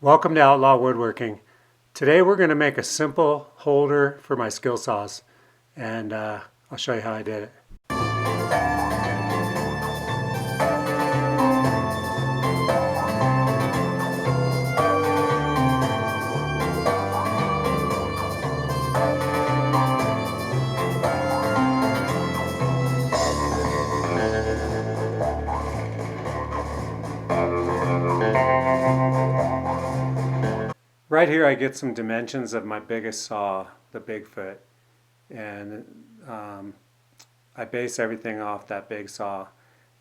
Welcome to Outlaw Woodworking. Today we're going to make a simple holder for my skill saws, and I'll show you how I did it. Right here I get some dimensions of my biggest saw, the Bigfoot, and I base everything off that big saw,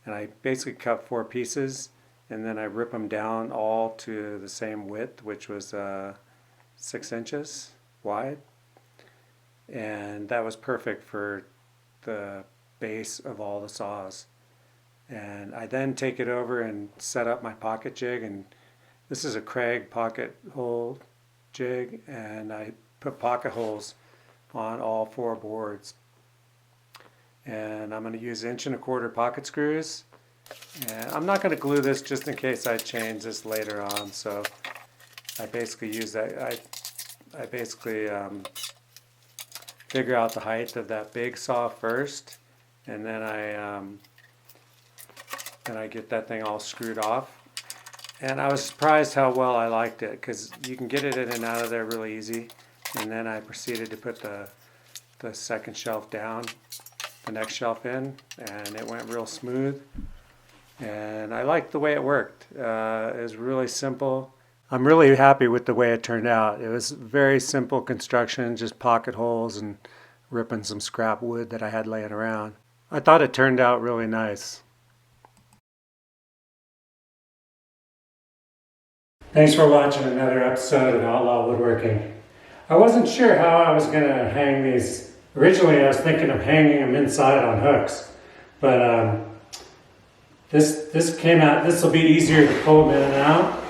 and I basically cut 4 pieces and then I rip them down all to the same width, which was 6 inches wide, and that was perfect for the base of all the saws. And I then take it over and set up my pocket jig, and this is a Craig pocket hole jig, and I put pocket holes on all 4 boards. And I'm going to use 1¼ inch pocket screws, and I'm not going to glue this just in case I change this later on. So I basically use that. I basically figure out the height of that big saw first, and then I get that thing all screwed off. And I was surprised how well I liked it, because you can get it in and out of there really easy. And then I proceeded to put the second shelf down, the next shelf in, and it went real smooth. And I liked the way it worked. It was really simple. I'm really happy with the way it turned out. It was very simple construction, just pocket holes and ripping some scrap wood that I had laying around. I thought it turned out really nice. Thanks for watching another episode of Outlaw Woodworking. I wasn't sure how I was going to hang these. Originally I was thinking of hanging them inside on hooks, but this came out, this will be easier to pull them in and out.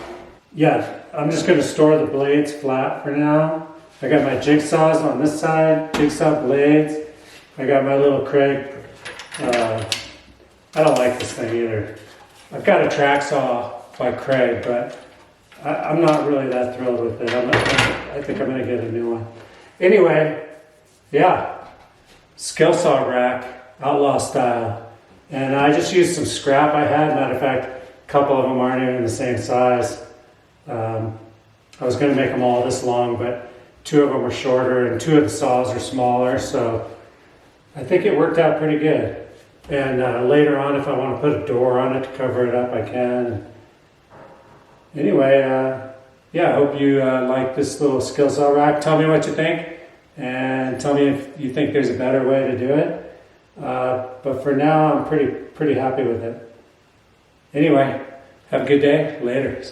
Yeah, I'm just going to store the blades flat for now. I got my jigsaws on this side, jigsaw blades. I got my little Craig, I don't like this thing either. I've got a track saw by Craig, but I'm not really that thrilled with it. I think I'm going to get a new one. Anyway, yeah, Skilsaw Rack, Outlaw style. And I just used some scrap I had. Matter of fact, a couple of them aren't even the same size. I was going to make them all this long, but 2 of them were shorter and 2 of the saws are smaller. So I think it worked out pretty good. And later on, if I want to put a door on it to cover it up, I can. Anyway, yeah, I hope you like this little Skilsaw rack. Tell me what you think, and tell me if you think there's a better way to do it. But for now, I'm pretty happy with it. Anyway, have a good day. Later.